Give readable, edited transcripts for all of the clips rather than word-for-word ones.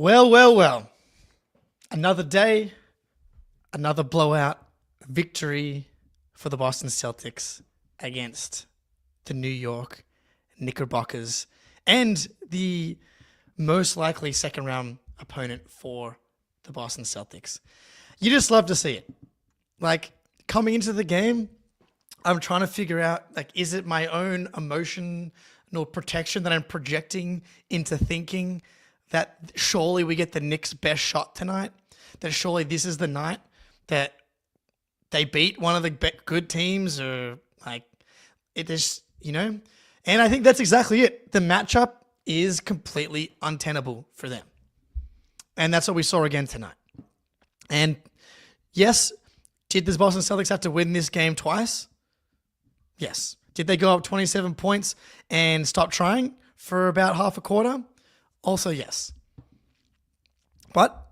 Well. Another day, another blowout victory for the Boston Celtics against the New York Knickerbockers and the most likely second round opponent for the Boston Celtics. You just love to see it. Like, coming into the game, I'm trying to figure out, like, is it my own emotional protection that I'm projecting into thinking that surely we get the Knicks' best shot tonight? That surely this is the night that they beat one of the good teams, or like it is, And I think that's exactly it. The matchup is completely untenable for them. And that's what we saw again tonight. And yes, did the Boston Celtics have to win this game twice? Yes. Did they go up 27 points and stop trying for about half a quarter? Also, yes. But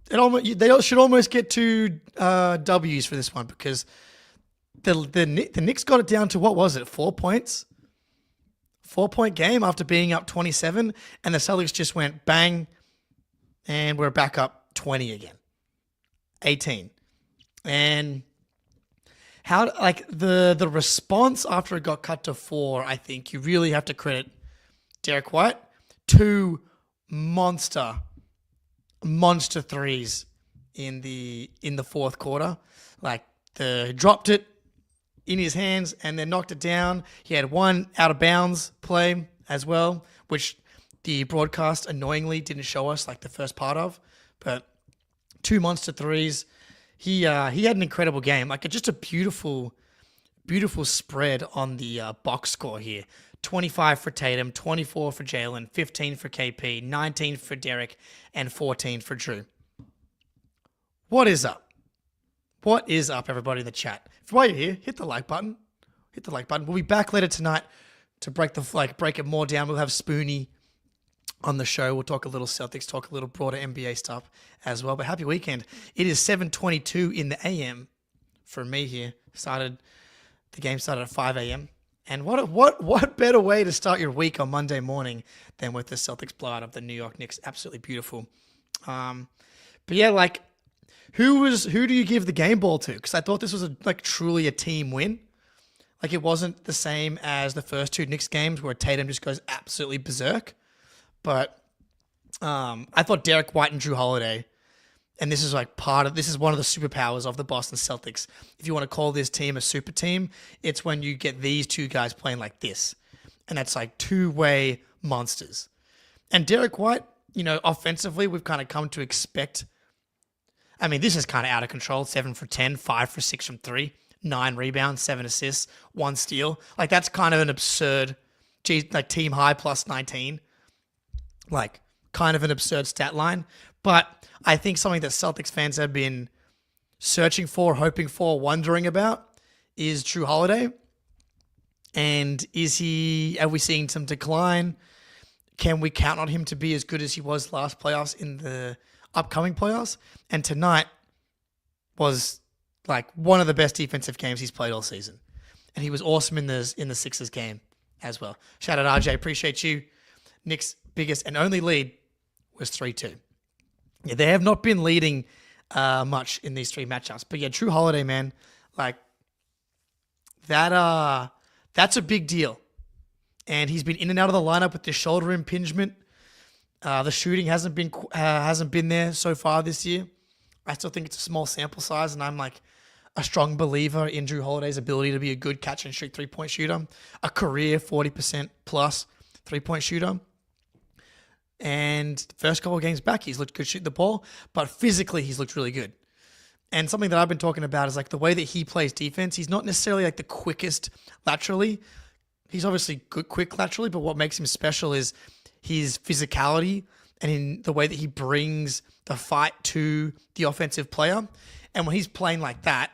they should almost get two W's for this one, because the Knicks got it down to, what was it, 4 points? 4-point game after being up 27, and the Celtics just went bang, and we're back up 20 again. 18. And how, like, the response after it got cut to 4, I think you really have to credit Derek White. 2 monster threes in the fourth quarter. Like, dropped it in his hands and then knocked it down. He had one out of bounds play as well, which the broadcast annoyingly didn't show us, like the first part of. But 2 monster threes. He had an incredible game. Like, just a beautiful spread on the box score here. 25 for Tatum, 24 for Jalen, 15 for KP, 19 for Derek, and 14 for Jrue. What is up? What is up, everybody in the chat? While you're here, hit the like button. Hit the like button. We'll be back later tonight to break it more down. We'll have Spoonie on the show. We'll talk a little Celtics, talk a little broader NBA stuff as well. But happy weekend. It is 7:22 in the AM for me here. The game started at 5 a.m. And what better way to start your week on Monday morning than with the Celtics blowout of the New York Knicks? Absolutely beautiful. But yeah, like, who do you give the game ball to? Because I thought this was truly a team win. Like, it wasn't the same as the first 2 Knicks games where Tatum just goes absolutely berserk. But I thought Derek White and Jrue Holiday, and this is this is one of the superpowers of the Boston Celtics. If you want to call this team a super team, it's when you get these 2 guys playing like this. And that's like two-way monsters. And Derek White, offensively, we've kind of come to expect. I mean, this is kind of out of control. 7 for 10, 5 for 6 from 3, 9 rebounds, 7 assists, 1 steal. Like, that's kind of an absurd, team high plus 19. Like, kind of an absurd stat line. But I think something that Celtics fans have been searching for, hoping for, wondering about is Jrue Holiday. And are we seeing some decline? Can we count on him to be as good as he was last playoffs in the upcoming playoffs? And tonight was like one of the best defensive games he's played all season. And he was awesome in the Sixers game as well. Shout out RJ, appreciate you. Knicks' biggest and only lead was 3-2. Yeah, they have not been leading much in these 3 matchups. But yeah, Jrue Holiday, man, like, that's a big deal. And he's been in and out of the lineup with the shoulder impingement. The shooting hasn't been there so far this year. I still think it's a small sample size, and I'm like a strong believer in Jrue Holiday's ability to be a good catch and shoot 3-point shooter, a career 40% plus 3-point shooter. And the first couple of games back, he's looked good shooting the ball, but physically he's looked really good. And something that I've been talking about is like the way that he plays defense. He's not necessarily like the quickest laterally. He's obviously good quick laterally, but what makes him special is his physicality and in the way that he brings the fight to the offensive player. And when he's playing like that,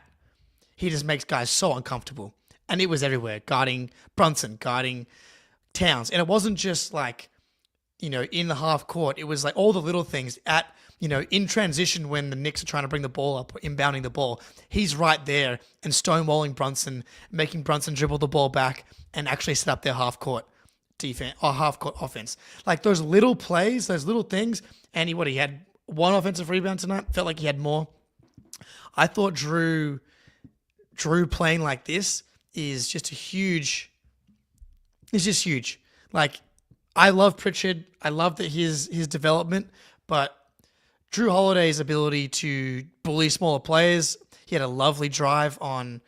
he just makes guys so uncomfortable. And it was everywhere, guarding Brunson, guarding Towns. And it wasn't just like, in the half court. It was like all the little things in transition when the Knicks are trying to bring the ball up or inbounding the ball. He's right there and stonewalling Brunson, making Brunson dribble the ball back and actually set up their half court defense or half court offense. Like those little plays, those little things. And he had one offensive rebound tonight. Felt like he had more. I thought Jrue playing like this is just a huge. It's just huge. Like I love Pritchard. I love that his development, but Jrue Holiday's ability to bully smaller players. He had a lovely drive on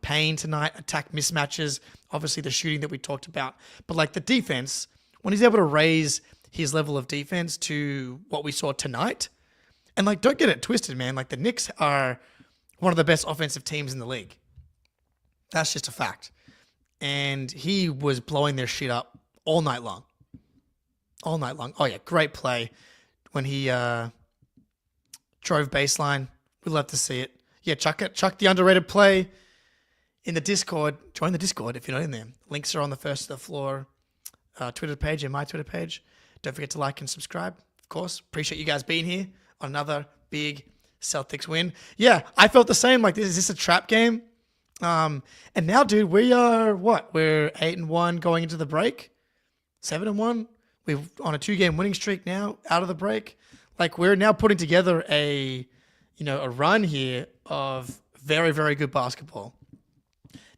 Payne tonight, attack mismatches, obviously the shooting that we talked about. But like the defense, when he's able to raise his level of defense to what we saw tonight, and like don't get it twisted, man. Like the Knicks are one of the best offensive teams in the league. That's just a fact. And he was blowing their shit up all night long. All night long. Oh yeah, great play when he drove baseline. We'd love to see it. Yeah, chuck the underrated play in the Discord. Join the Discord if you're not in there. Links are on the first of the floor Twitter page and my Twitter page. Don't forget to like and subscribe, of course. Appreciate you guys being here on another big Celtics win. Yeah, I felt the same. Like, is this a trap game? And now, dude, we are what? We're 8-1 going into the break. 7-1. We're on a 2-game winning streak now out of the break. Like, we're now putting together a run here of very, very good basketball.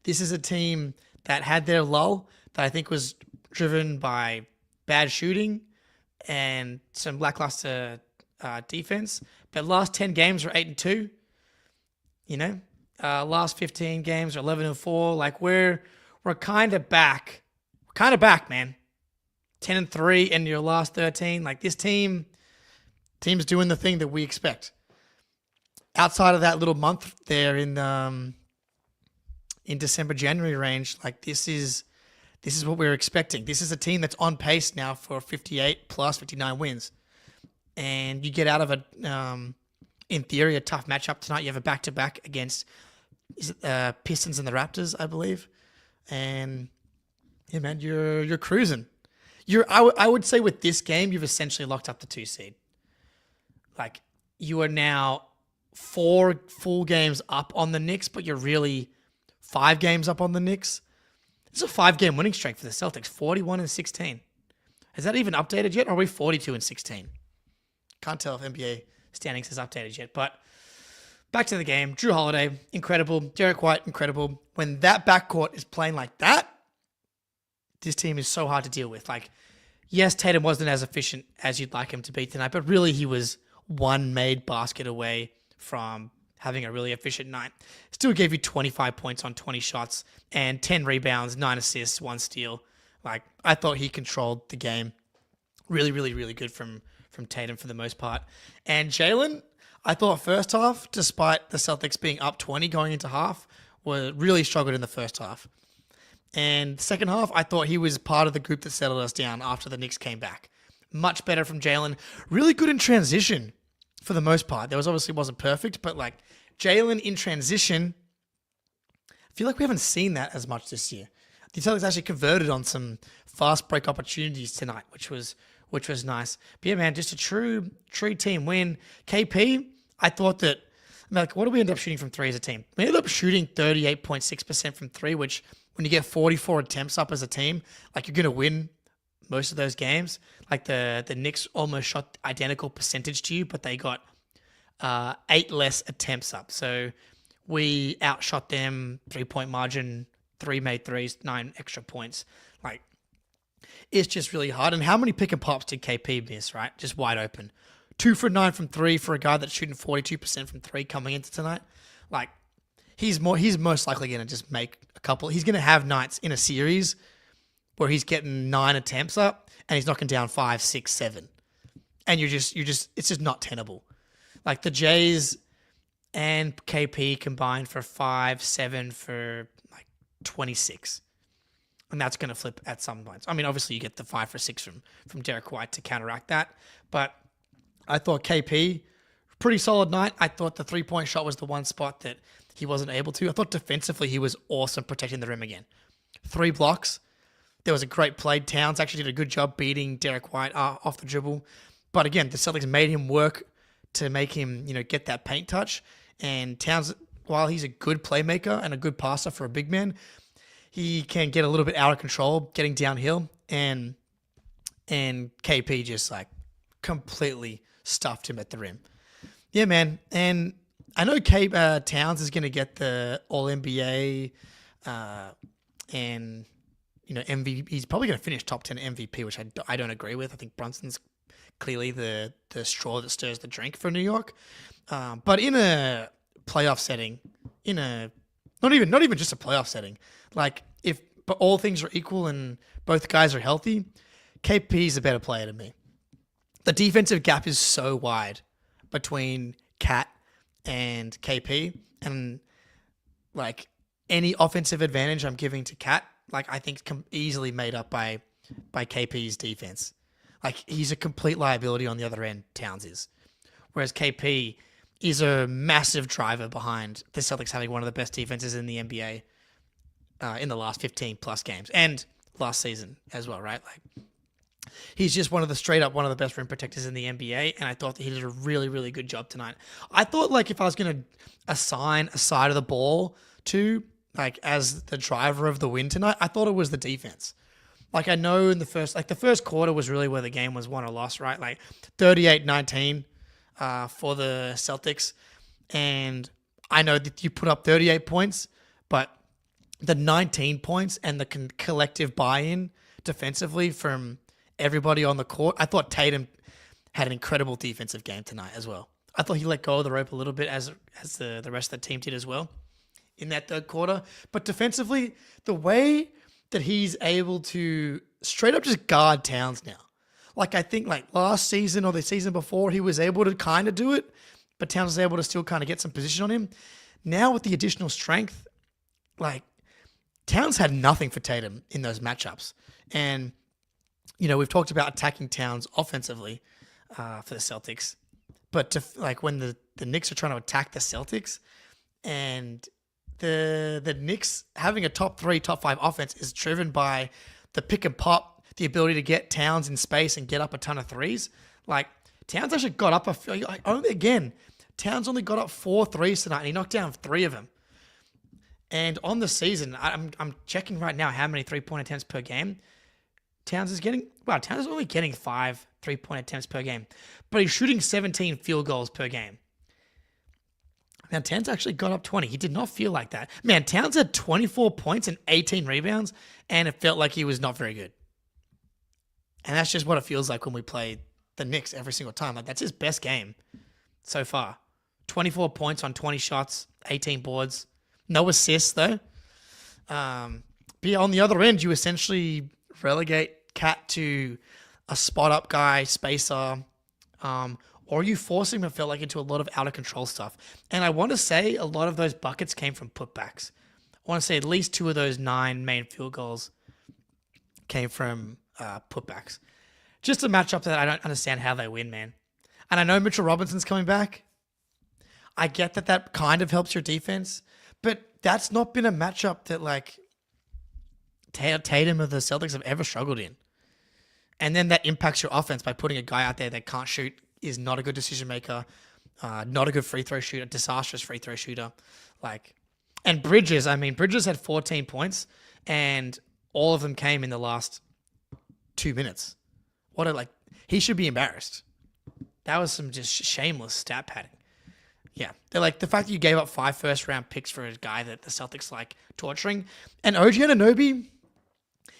This is a team that had their lull that I think was driven by bad shooting and some lackluster defense. But last 10 games are 8-2. Last 15 games are 11-4. Like we're kind of back. We're kind of back, man. 10-3 in your last 13. Like this team's doing the thing that we expect. Outside of that little month there in December, January range, like this is what we're expecting. This is a team that's on pace now for 58 plus 59 wins. And you get out of in theory, a tough matchup tonight. You have a back-to-back against Pistons and the Raptors, I believe. And yeah, man, you're cruising. I would say with this game, you've essentially locked up the 2 seed. Like you are now 4 full games up on the Knicks, but you're really 5 games up on the Knicks. It's a 5-game winning streak for the Celtics, 41-16. Has that even updated yet? Or are we 42-16? Can't tell if NBA standings has updated yet. But back to the game. Jrue Holiday, incredible. Derek White, incredible. When that backcourt is playing like that, this team is so hard to deal with. Like, yes, Tatum wasn't as efficient as you'd like him to be tonight, but really he was one made basket away from having a really efficient night. Still gave you 25 points on 20 shots and 10 rebounds, 9 assists, 1 steal. Like, I thought he controlled the game. Really, really, really good from Tatum for the most part. And Jaylen, I thought first half, despite the Celtics being up 20 going into half, really struggled in the first half. And second half, I thought he was part of the group that settled us down after the Knicks came back. Much better from Jaylen. Really good in transition for the most part. There wasn't perfect, but like Jaylen in transition, I feel like we haven't seen that as much this year. The Celtics actually converted on some fast break opportunities tonight, which was nice. But yeah, man, just a true team win. KP, I thought that, like, what did we end up shooting from 3 as a team? We ended up shooting 38.6% from 3, which when you get 44 attempts up as a team, like you're going to win most of those games. Like the Knicks almost shot identical percentage to you, but they got 8 less attempts up. So we outshot them 3-point margin, 3 made threes, 9 extra points. Like, it's just really hard. And how many pick and pops did KP miss, right? Just wide open. 2 for 9 from 3 for a guy that's shooting 42% from 3 coming into tonight. Like, he's most likely going to just make a couple. He's going to have nights in a series where he's getting 9 attempts up and he's knocking down 5, 6, 7. And it's just not tenable. Like the Jays and KP combined for 5, 7 for like 26. And that's going to flip at some points. I mean, obviously you get the 5 for 6 from Derek White to counteract that. But I thought KP, pretty solid night. I thought the 3-point shot was the one spot that he wasn't able to. I thought defensively he was awesome protecting the rim again. 3 blocks. There was a great play. Towns actually did a good job beating Derek White off the dribble. But again, the Celtics made him work to make him, get that paint touch. And Towns, while he's a good playmaker and a good passer for a big man, he can get a little bit out of control getting downhill. and KP just like completely stuffed him at the rim. Yeah, man. And I know Towns is going to get the All NBA and MVP. He's probably going to finish top 10 MVP, which I don't agree with. I think Brunson's clearly the straw that stirs the drink for New York. But in a playoff setting, not even just a playoff setting, like but all things are equal and both guys are healthy, KP is a better player to me. The defensive gap is so wide between Cat and KP, and like any offensive advantage I'm giving to Cat, like I think easily made up by KP's defense. Like he's a complete liability on the other end, Towns is. Whereas KP is a massive driver behind the Celtics having one of the best defenses in the NBA in the last 15 plus games and last season as well, right? Like he's just one of the best rim protectors in the NBA, and I thought that he did a really, really good job tonight. I thought like if I was going to assign a side of the ball to like as the driver of the win tonight, I thought it was the defense. Like I know in the first quarter was really where the game was won or lost, right? Like 38-19 for the Celtics, and I know that you put up 38 points, but the 19 points and the collective buy-in defensively from everybody on the court, I thought Tatum had an incredible defensive game tonight as well. I thought he let go of the rope a little bit as the rest of the team did as well in that third quarter. But defensively, the way that he's able to straight up just guard Towns now. Like I think like last season or the season before, he was able to kind of do it, but Towns was able to still kind of get some position on him. Now with the additional strength, like Towns had nothing for Tatum in those matchups. And we've talked about attacking Towns offensively for the Celtics, but like when the Knicks are trying to attack the Celtics, and the Knicks having a top 3, top 5 offense is driven by the pick and pop, the ability to get Towns in space and get up a ton of threes. Like Towns actually got up Towns only got up 4 threes tonight, and he knocked down 3 of them. And on the season, I'm checking right now how many 3-point attempts per game Towns is only getting 5 3-point attempts per game, but he's shooting 17 field goals per game. Now, Towns actually got up 20. He did not feel like that. Man, Towns had 24 points and 18 rebounds, and it felt like he was not very good. And that's just what it feels like when we play the Knicks every single time. Like that's his best game so far. 24 points on 20 shots, 18 boards. No assists, though. But yeah, on the other end, you essentially relegate Cat to a spot-up guy, spacer, or you force him, it felt like, into a lot of out-of-control stuff. And I want to say a lot of those buckets came from putbacks. I want to say at least 2 of those 9 main field goals came from putbacks. Just a matchup that I don't understand how they win, man. And I know Mitchell Robinson's coming back. I get that kind of helps your defense, but that's not been a matchup that like Tatum or the Celtics have ever struggled in. And then that impacts your offense by putting a guy out there that can't shoot, is not a good decision maker, not a good free throw shooter, disastrous free throw shooter. And Bridges had 14 points, and all of them came in the last 2 minutes. He should be embarrassed. That was some just shameless stat padding. Yeah, they're like the fact that you gave up 5 first-round picks for a guy that the Celtics like torturing, and OG Anunoby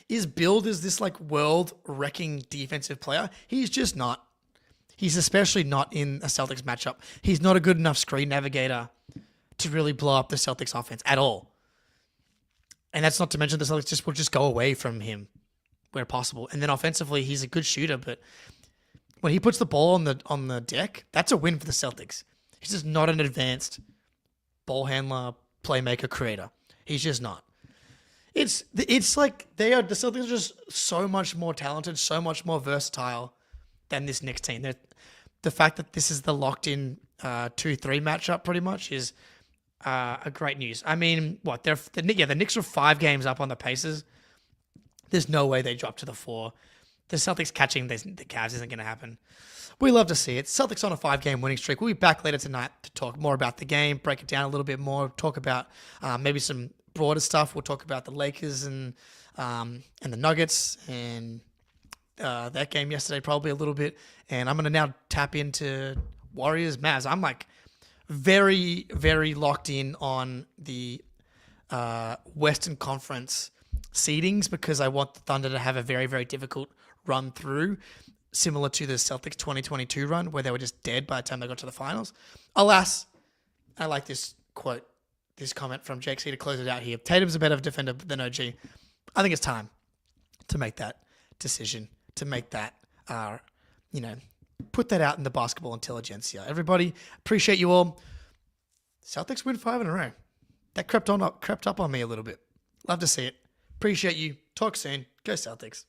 is billed as this like world-wrecking defensive player. He's just not. He's especially not in a Celtics matchup. He's not a good enough screen navigator to really blow up the Celtics offense at all. And that's not to mention the Celtics will just go away from him where possible. And then offensively, he's a good shooter, but when he puts the ball on the deck, that's a win for the Celtics. He's just not an advanced ball handler, playmaker, creator. He's just not. It's like the Celtics are just so much more talented, so much more versatile than this Knicks team. The fact that this is the locked-in 2-3 matchup pretty much is a great news. I mean, the Knicks are 5 games up on the Pacers. There's no way they drop to the 4. The Celtics catching the Cavs isn't going to happen. We love to see it. Celtics on a 5-game winning streak. We'll be back later tonight to talk more about the game, break it down a little bit more, talk about maybe some broader stuff, we'll talk about the Lakers and the Nuggets and that game yesterday probably a little bit. And I'm going to now tap into Warriors, Mavs. I'm like very, very locked in on the Western Conference seedings because I want the Thunder to have a very, very difficult run through, similar to the Celtics 2022 run where they were just dead by the time they got to the finals. Alas, I like this quote, this comment from Jake C to close it out here. Tatum's a better defender than OG. I think it's time to make that decision, to make that, put that out in the basketball intelligentsia. Everybody, appreciate you all. Celtics win 5 in a row. That crept up on me a little bit. Love to see it. Appreciate you. Talk soon. Go Celtics.